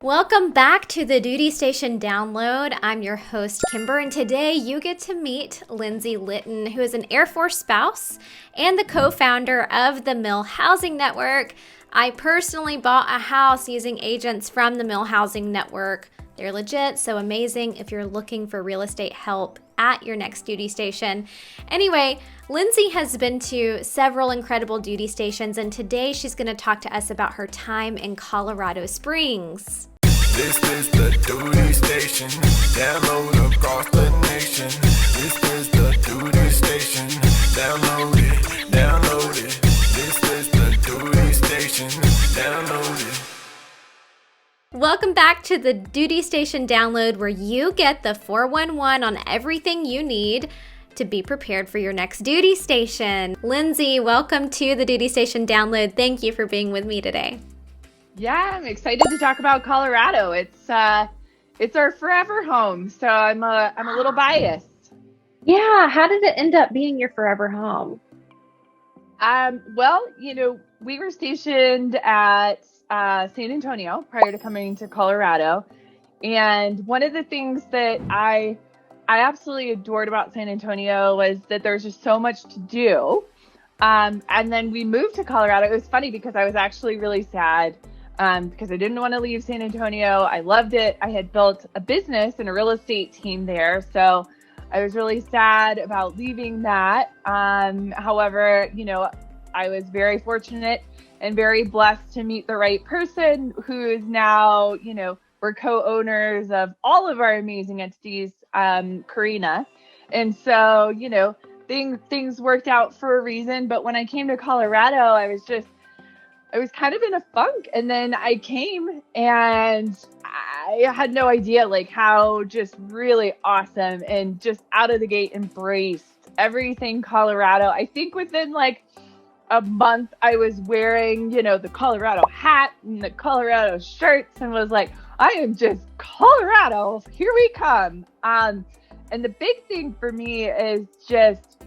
Welcome back to the Duty Station Download. I'm your host, Kimber, and today you get to meet Lindsey Litton, who is an Air Force spouse and the co-founder of the Mill Housing Network. I personally bought a house using agents from the Mill Housing Network. They're legit, so amazing if you're looking for real estate help at your next duty station. Anyway, Lindsey has been to several incredible duty stations, and today she's going to talk to us about her time in Colorado Springs. This is the duty station, download across the nation. This is the duty station, download it. This is the duty station, download it. Welcome back to the Duty Station Download, where you get the 411 on everything you need to be prepared for your next duty station. Lindsey, welcome to the Duty Station Download. Thank you for being with me today. Yeah, I'm excited to talk about Colorado. It's our forever home, so I'm a little biased. Yeah, how did it end up being your forever home? Well, we were stationed at San Antonio prior to coming to Colorado, and one of the things that I absolutely adored about San Antonio was that there's just so much to do. And then we moved to Colorado. It was funny because I was actually really sad. Because I didn't want to leave San Antonio. I loved it. I had built a business and a real estate team there. So I was really sad about leaving that. However, I was very fortunate and very blessed to meet the right person who is now, we're co-owners of all of our amazing entities, Karina. And so, things worked out for a reason. But when I came to Colorado, I was kind of in a funk, and then I came and I had no idea how just really awesome and just out of the gate embraced everything Colorado. I think within a month I was wearing, the Colorado hat and the Colorado shirts and was like, I am just Colorado. Here we come. And the big thing for me is just,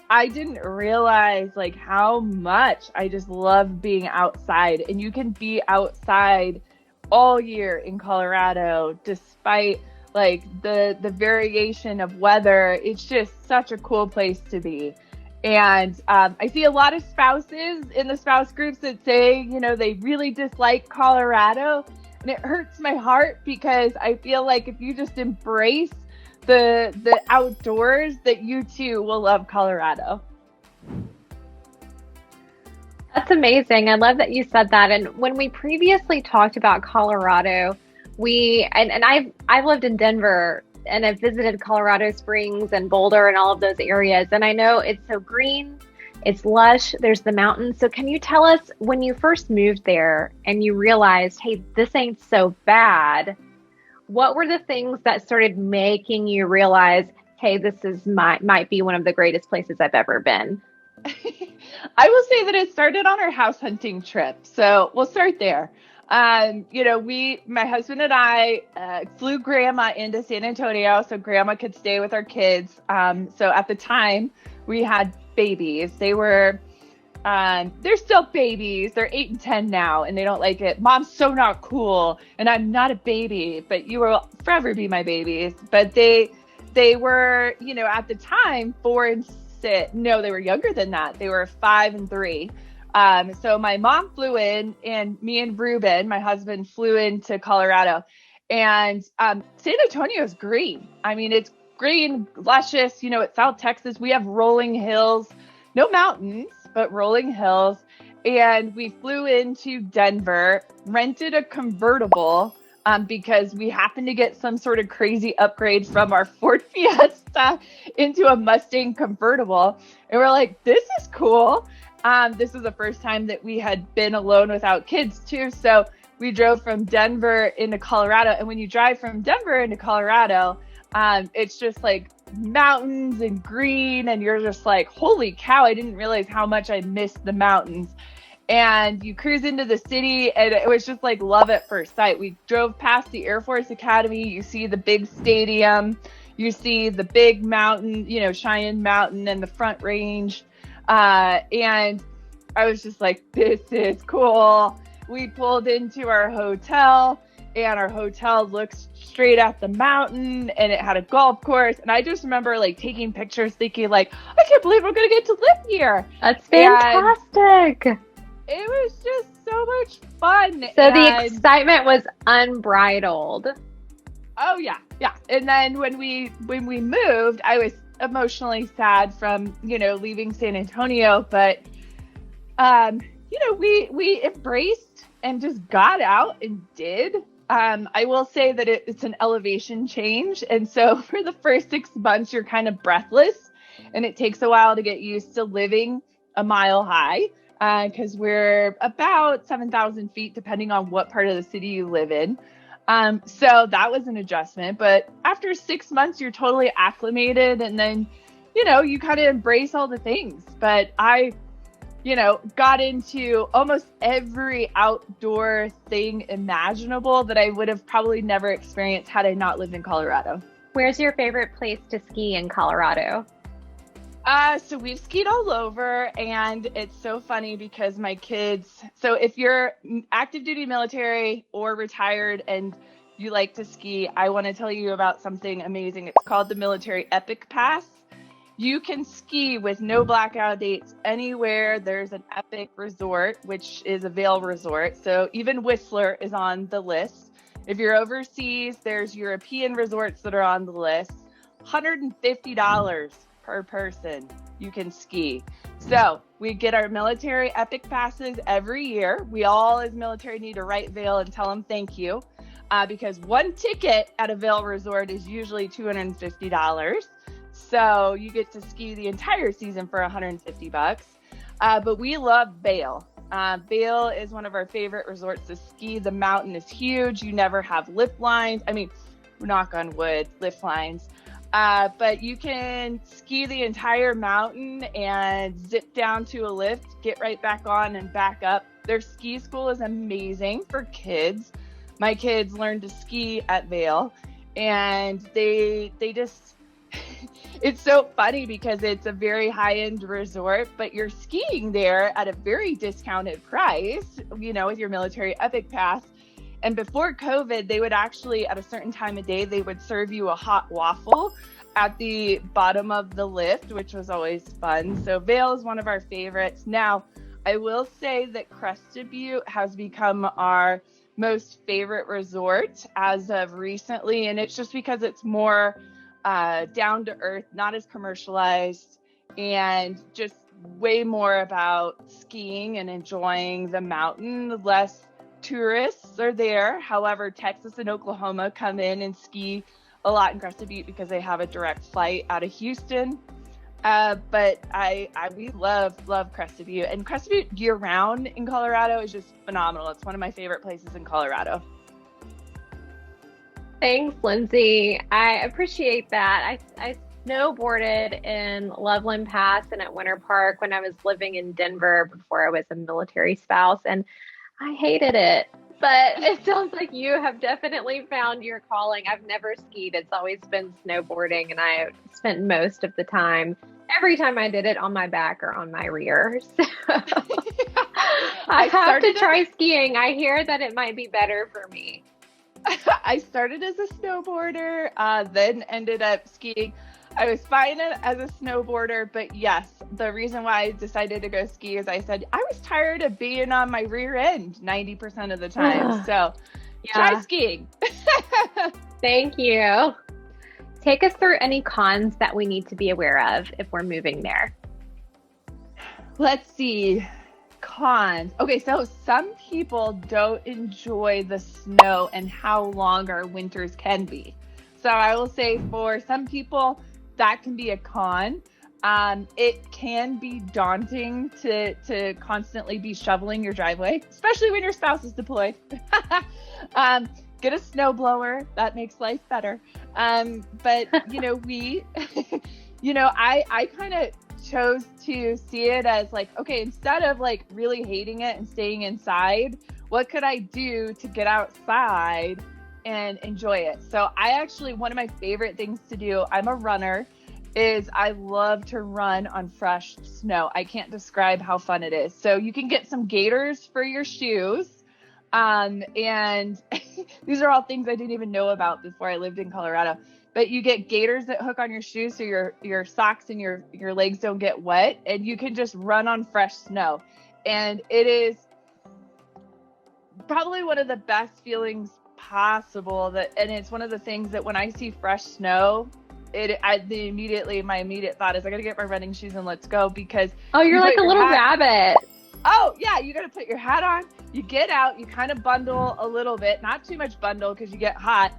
I didn't realize how much I just love being outside, and you can be outside all year in Colorado despite the variation of weather. It's just such a cool place to be. And I see a lot of spouses in the spouse groups that say, they really dislike Colorado, and it hurts my heart because I feel like if you just embrace the outdoors, that you too will love Colorado. That's amazing. I love that you said that. And when we previously talked about Colorado, I've lived in Denver and I've visited Colorado Springs and Boulder and all of those areas. And I know it's so green, it's lush, there's the mountains. So can you tell us, when you first moved there and you realized, hey, this ain't so bad, what were the things that started making you realize, hey, this is might be one of the greatest places I've ever been? I will say that it started on our house hunting trip. So we'll start there. My husband and I flew grandma into San Antonio so grandma could stay with our kids. So at the time we had babies. They were they're still babies. They're 8 and 10 now, and they don't like it. Mom's so not cool, and I'm not a baby, but you will forever be my babies. But they were, at the time 4 and 6. No, they were younger than that. They were 5 and 3. So my mom flew in, and me and Ruben, my husband, flew into Colorado. And San Antonio is green. I mean, it's green, luscious. It's South Texas. We have rolling hills, no mountains, but rolling hills. And we flew into Denver, rented a convertible because we happened to get some sort of crazy upgrade from our Ford Fiesta into a Mustang convertible. And we're like, this is cool. This was the first time that we had been alone without kids too. So we drove from Denver into Colorado. And when you drive from Denver into Colorado, it's just mountains and green, and you're just like, holy cow, I didn't realize how much I missed the mountains. And you cruise into the city, and it was just love at first sight. We drove past the Air Force Academy. You see the big stadium, you see the big mountain, Cheyenne Mountain and the Front Range. And I was just like, this is cool. We pulled into our hotel, and our hotel looks straight at the mountain, and it had a golf course. And I just remember like taking pictures thinking like, I can't believe we're going to get to live here. That's fantastic. And it was just so much fun. So the excitement was unbridled. Oh yeah. Yeah. And then when we moved, I was emotionally sad from, leaving San Antonio, but, we embraced and just got out and did. I will say that it's an elevation change. And so for the first 6 months, you're kind of breathless, and it takes a while to get used to living a mile high, because we're about 7,000 feet, depending on what part of the city you live in. So that was an adjustment. But after 6 months, you're totally acclimated, and then, you kind of embrace all the things. But I got into almost every outdoor thing imaginable that I would have probably never experienced had I not lived in Colorado. Where's your favorite place to ski in Colorado? So we've skied all over, and it's so funny because my kids, so if you're active duty military or retired and you like to ski, I want to tell you about something amazing. It's called the Military Epic Pass. You can ski with no blackout dates anywhere there's an Epic resort, which is a Vail resort. So even Whistler is on the list. If you're overseas, there's European resorts that are on the list. $150 per person you can ski. So we get our military Epic passes every year. We all as military need to write Vail and tell them thank you, because one ticket at a Vail resort is usually $250. So you get to ski the entire season for $150. But we love Vail. Vail is one of our favorite resorts to ski. The mountain is huge. You never have lift lines. I mean, knock on wood, lift lines. But you can ski the entire mountain and zip down to a lift, get right back on and back up. Their ski school is amazing for kids. My kids learned to ski at Vail, and they just, it's so funny because it's a very high-end resort, but you're skiing there at a very discounted price, with your military Epic Pass. And before COVID, they would actually, at a certain time of day, they would serve you a hot waffle at the bottom of the lift, which was always fun. So Vail is one of our favorites. Now, I will say that Crested Butte has become our most favorite resort as of recently, and it's just because it's more down to earth, not as commercialized, and just way more about skiing and enjoying the mountain. Less tourists are there. However, Texas and Oklahoma come in and ski a lot in Crested Butte because they have a direct flight out of Houston. But we love Crested Butte, and Crested Butte year round in Colorado is just phenomenal. It's one of my favorite places in Colorado. Thanks, Lindsey. I appreciate that. I snowboarded in Loveland Pass and at Winter Park when I was living in Denver before I was a military spouse, and I hated it. But it sounds like you have definitely found your calling. I've never skied. It's always been snowboarding, and I spent most of the time, every time I did it, on my back or on my rear. So I have to try skiing. I hear that it might be better for me. I started as a snowboarder, then ended up skiing. I was fine as a snowboarder, but yes, the reason why I decided to go ski is I said I was tired of being on my rear end 90% of the time. So try skiing. Thank you. Take us through any cons that we need to be aware of if we're moving there. Let's see. Cons. Okay, so some people don't enjoy the snow and how long our winters can be. So I will say for some people, that can be a con. It can be daunting to constantly be shoveling your driveway, especially when your spouse is deployed. Get a snowblower. That makes life better. But, I kind of chose to see it as like, okay, instead of like really hating it and staying inside, what could I do to get outside and enjoy it? So one of my favorite things to do, I'm a runner, is I love to run on fresh snow. I can't describe how fun it is. So you can get some gaiters for your shoes. And these are all things I didn't even know about before I lived in Colorado. But you get gaiters that hook on your shoes so your socks and your legs don't get wet, and you can just run on fresh snow. And it is probably one of the best feelings possible, and it's one of the things that when I see fresh snow, my immediate thought is I gotta get my running shoes and let's go, because you're like a little rabbit. Oh yeah, you gotta put your hat on, you get out, you kind of bundle a little bit, not too much bundle because you get hot,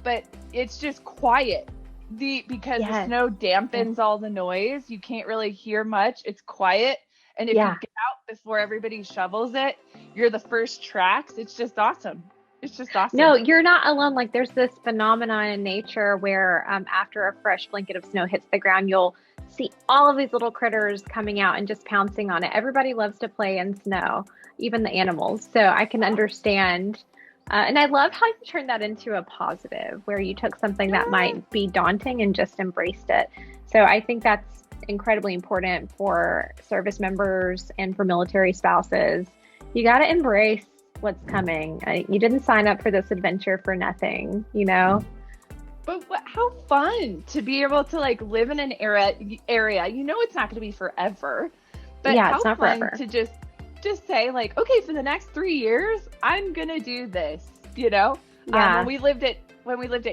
but it's just quiet because the snow dampens all the noise. You can't really hear much. It's quiet, and if you get out before everybody shovels it, you're the first tracks. It's just awesome. It's just awesome. No, you're not alone. Like, there's this phenomenon in nature where after a fresh blanket of snow hits the ground, you'll see all of these little critters coming out and just pouncing on it. Everybody loves to play in snow, even the animals. So I can understand. And I love how you turned that into a positive, where you took something that might be daunting and just embraced it. So I think that's incredibly important for service members and for military spouses. You got to embrace what's coming. You didn't sign up for this adventure for nothing, you know? But how fun to be able to like live in an area. You know, it's not going to be forever, but yeah, how it's not fun forever. to just say like, okay, for the next 3 years, I'm going to do this, you know? Yeah. When we lived at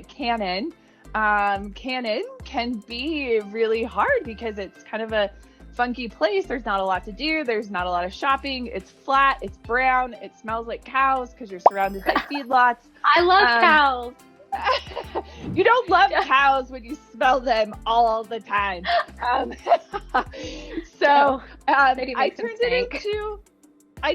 Cannon, Cannon can be really hard because it's kind of a funky place. There's not a lot to do. There's not a lot of shopping. It's flat. It's brown. It smells like cows because you're surrounded by feedlots. I love cows. You don't love cows when you smell them all the time. So I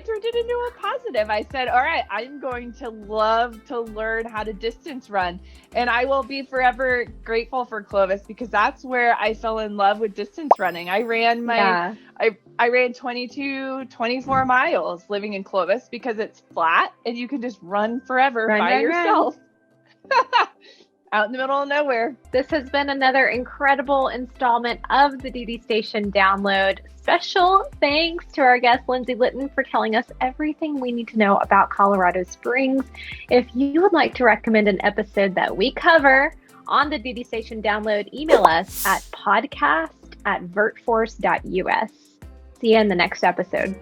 turned it into a positive. I said, all right, I'm going to love to learn how to distance run. And I will be forever grateful for Clovis, because that's where I fell in love with distance running. I ran I ran 24 miles living in Clovis because it's flat and you can just run forever by yourself. Out in the middle of nowhere. This has been another incredible installment of the Duty Station Download. Special thanks to our guest, Lindsey Litton, for telling us everything we need to know about Colorado Springs. If you would like to recommend an episode that we cover on the Duty Station Download, email us at podcast@vertforce.us. See you in the next episode.